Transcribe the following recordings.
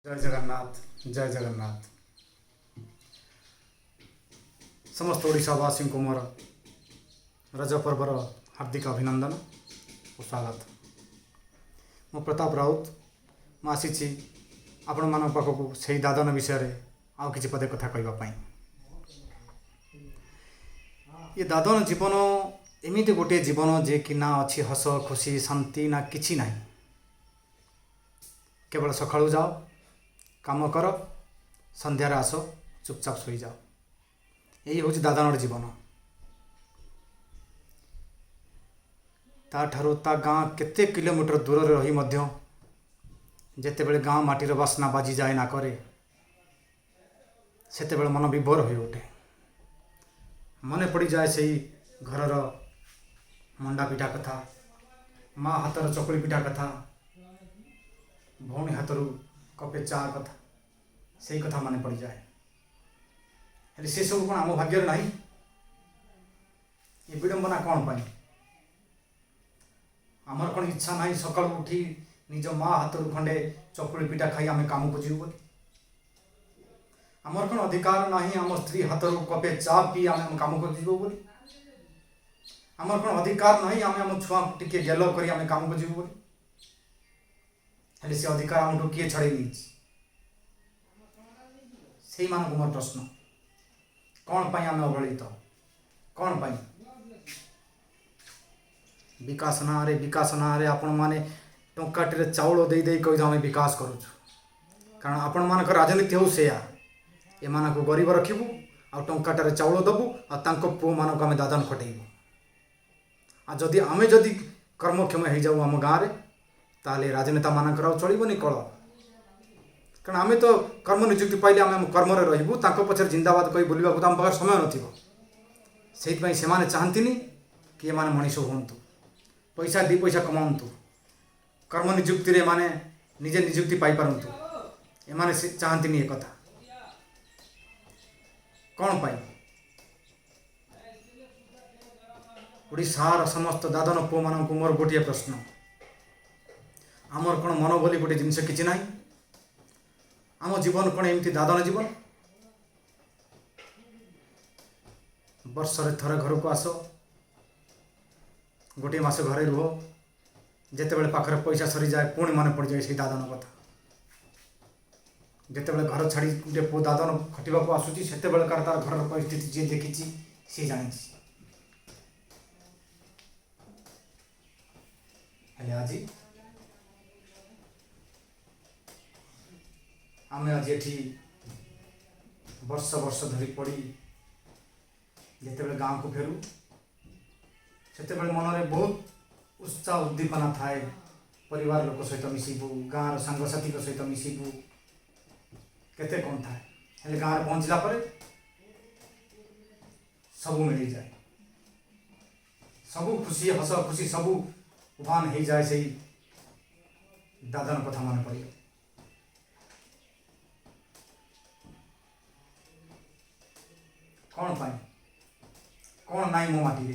जय जगन्नाथ जय जगन्नाथ। समस्त ओडिशावासी को मोर रज पर्वर हार्दिक अभिनंदन और स्वागत। मो प्रताप राउत आसी आपण मान पाखक से दादन विषय आउ कि पदे कथा कहवाई। ये दादन जीवन एमती गोटे जीवन जे कि ना अच्छी हस खुशी शांति ना किछि ना, केवल सकाळू जाओ काम कर संध्यार आस चुपचाप शोई जाओ, यही हूँ दादनर जीवन। ताठारू ता गाँ केते किलोमीटर दूर रही मध्य जेतेबेले गाँ माटीर बास्ना बाजी जाए ना करे सेतेबेले मन विभोर हो उठे। मन पड़ जाए से घरर मंडा पिठा कथा, माँ हाथर चकुली पिठा कथा, भौणी हाथरू कपे चा कथा, से कथा मन पड़ जाए। हेले से सब कौन आम भाग्य ना, ये विडंबना कौन पाई? आमर कौन इच्छा ना सकाल उठी निज माँ हाथरू खंडे चकुली पिठा खाई आम काम को जीव? आमर कौन अधिकार ना आम स्त्री हाथरू कपे चा पी आम काम को जीव बोली? आमर कौन अधिकार ना आम छुआ टिके गेल करी आम काम को जीव बोली? हेले से अधिकार आमठू किए छड़े नहीं? से मानक मोर प्रश्न, कौन पाई आम अवहेलित? कौन पाई? विकास ना रे आपण माने टंकाटे चाउल दे दे कही आम विकास करुचु, कारण आपण मानक राजनीति हो से एमान को गरीब रखिबू आ टंकाटे चाउल दबू आ तांको पुओ मानक आम दादन खटेबू। आ जदि आमे जदि कर्मक्षम हो जाऊ आम गाँव में ताले राजनेता मानकर चलबनी कल, कारण आम तो कर्म निजुक्ति पाइले आम कर्म रही पछे जिंदाबाद कही बुलवा तो आम पाखे समय नई से चाहती कि ये मनीष हूँ, पैसा दी पैसा कमातु, कर्म निजुक्ति माने निजे निजुक्ति पाई पारंतु, एमाने चाहती ये कथा कौन पाई? ओडिशार समस्त दादन पुओ मान मोर गोटे प्रश्न, आमर कौन मन बोली गोटे जिनस कि ना? आम जीवन कौन एमती दादन जीवन? वर्ष थरे घर को आस, गोटे मास घरे रुह, जितेबले पाखरे पैसा सरी जाए पुणी मन पड़ जाए से दादन कथा। जितेबले घर छाड़ी गोटे पु दादन खटिबा को आसुची सेतेबले कार तार घर परिस्थिति जी देखी सी जानी। हेले आज आम आज ये वर्ष वर्ष धरी पड़ी जितेबले गाँव को फेरू सेतेबले मन में बहुत उत्साह उद्दीपना थाए, परिवार लोक सहित मिसबू, गाँव सांगसाथी सहित मिसबू, केते कौन थाए। हेले गाँव पहुँचला पर सबू मिल जाए, सबू खुशी हस खुशी सबू उभान हो जाए से दादन कथा मन पड़े। कौन पाई कौन नाई मो माटी रे?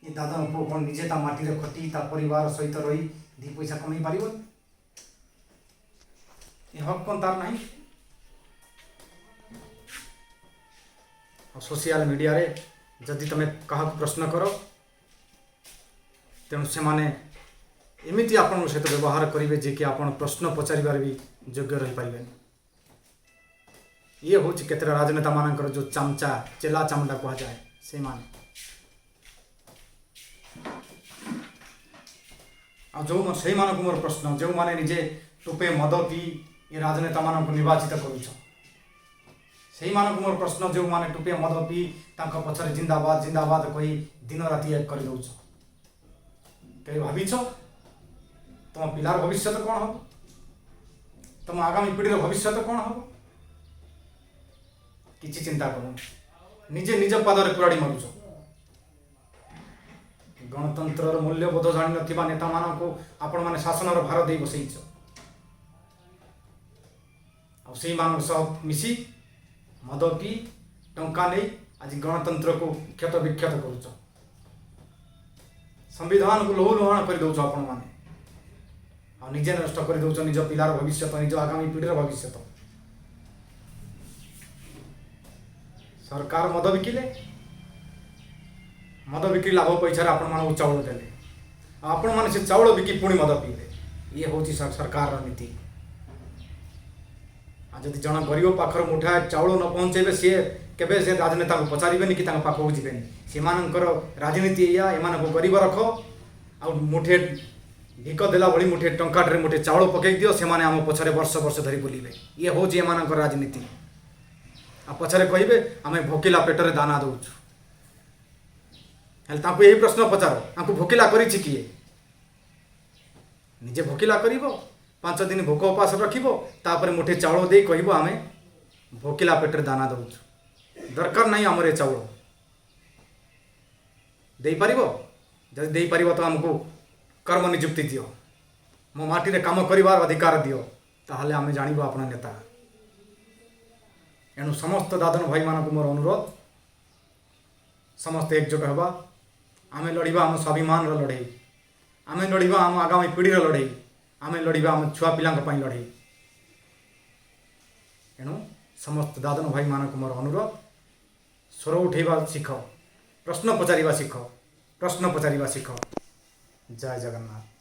ये दादन पुओ कौन निजे ता माटी रे खटी ता परिवार सहित रही दी पैसा कमाई पार? ये हक कौन तार नहीं? सोशल मीडिया रे जदि तुम क्या प्रश्न कर तेणु से माने एमती आपण सहित व्यवहार करेंगे जे कि आपण प्रश्न पचार भी योग्य रही पारे। ये हूँ केतटा राजनेता मानकर जो चामचा चेला चामुंडा कह जाए से मान जो से मानक मोर प्रश्न, जो माने निजे टोपे मद पी ये राजनेता मानक निर्वाचित करुछ से मानक मोर प्रश्न, जो माने टोपे मद पी तांको पछरे जिंदाबाद जिंदाबाद कही दिन राति एक कर दउछ। कहीं भाविछ तुम पिलार भविष्य कौन हम? तुम आगामी पीढ़ी भविष्य कौन हम? किसी चिंता करूँ, निजे निज पादर कुराड़ी मारुच। गणतंत्र मूल्यबोध जान नेता मान को आपण मैंने शासन भार दे बसईच से मिसी मद पी टंका नहीं आज गणतंत्र को क्षत विक्षत करुच, संविधान को लहू लुहाण कर दौच। आपण मैंने ଆଉ ନିଜେ ନଷ୍ଟ କରିଦେଉଛ ନିଜ ପିଲାର ଭବିଷ୍ୟତ, ନିଜ ଆଗାମୀ ପିଢ଼ିର ଭବିଷ୍ୟତ। ସରକାର ମଦ ବିକିଲେ, ମଦ ବିକ୍ରି ଲାଭ ପଇସାରେ ଆପଣମାନଙ୍କୁ ଚାଉଳ ଦେଲେ, ଆଉ ଆପଣମାନେ ସେ ଚାଉଳ ବିକି ପୁଣି ମଦ ପିଇଲେ। ଇଏ ହେଉଛି ସରକାରର ନୀତି। ଆଉ ଯଦି ଜଣେ ଗରିବ ପାଖରେ ମୁଠାଏ ଚାଉଳ ନ ପହଞ୍ଚେଇବେ, ସିଏ କେବେ ସେ ରାଜନେତାଙ୍କୁ ପଚାରିବେନି କି ତାଙ୍କ ପାଖକୁ ଯିବେନି। ସେମାନଙ୍କର ରାଜନୀତି ଏଇଆ, ଏମାନଙ୍କୁ ଗରିବ ରଖ, ଆଉ ମୁଠେ ଭିକ ଦେଲା ଭଳି ମୁଠେ ଟଙ୍କାଟାରେ ମୁଠେ ଚାଉଳ ପକାଇ ଦିଅ, ସେମାନେ ଆମ ପଛରେ ବର୍ଷ ବର୍ଷ ଧରି ବୁଲିବେ। ଇଏ ହେଉଛି ଏମାନଙ୍କର ରାଜନୀତି। ଆଉ ପଛରେ କହିବେ ଆମେ ଭୋକିଲା ପେଟରେ ଦାନା ଦେଉଛୁ। ହେଲେ ତାଙ୍କୁ ଏହି ପ୍ରଶ୍ନ ପଚାର, ତାଙ୍କୁ ଭୋକିଲା କରିଛି କିଏ? ନିଜେ ଭୋକିଲା କରିବ, 5 ଦିନ ଭୋକ ଉପାସ ରଖିବ, ତାପରେ ମୁଠେ ଚାଉଳ ଦେଇ କହିବ ଆମେ ଭୋକିଲା ପେଟରେ ଦାନା ଦେଉଛୁ। ଦରକାର ନାହିଁ ଆମର ଏ ଚାଉଳ। ଦେଇପାରିବ? ଯଦି ଦେଇପାରିବ ତ ଆମକୁ କର୍ମ ନିଯୁକ୍ତି ଦିଅ, ମୋ ମାଟିରେ କାମ କରିବାର ଅଧିକାର ଦିଅ, ତାହେଲେ ଆମେ ଜାଣିବୁ ଆପଣ ନେତା। ଏଣୁ ସମସ୍ତ ଦାଦନ ଭାଇମାନଙ୍କୁ ମୋର ଅନୁରୋଧ, ସମସ୍ତେ ଏକଜୁଟ ହେବା। ଆମେ ଲଢ଼ିବା ଆମ ସ୍ୱାଭିମାନର ଲଢ଼େଇ, ଆମେ ଲଢ଼ିବା ଆମ ଆଗାମୀ ପିଢ଼ିର ଲଢ଼େଇ, ଆମେ ଲଢ଼ିବା ଆମ ଛୁଆ ପିଲାଙ୍କ ପାଇଁ ଲଢ଼େଇ। ଏଣୁ ସମସ୍ତ ଦାଦନ ଭାଇମାନଙ୍କୁ ମୋର ଅନୁରୋଧ, ସ୍ୱର ଉଠାଇବା ଶିଖ, ପ୍ରଶ୍ନ ପଚାରିବା ଶିଖ, ପ୍ରଶ୍ନ ପଚାରିବା ଶିଖ। ଜୟ ଜଗନ୍ନାଥ।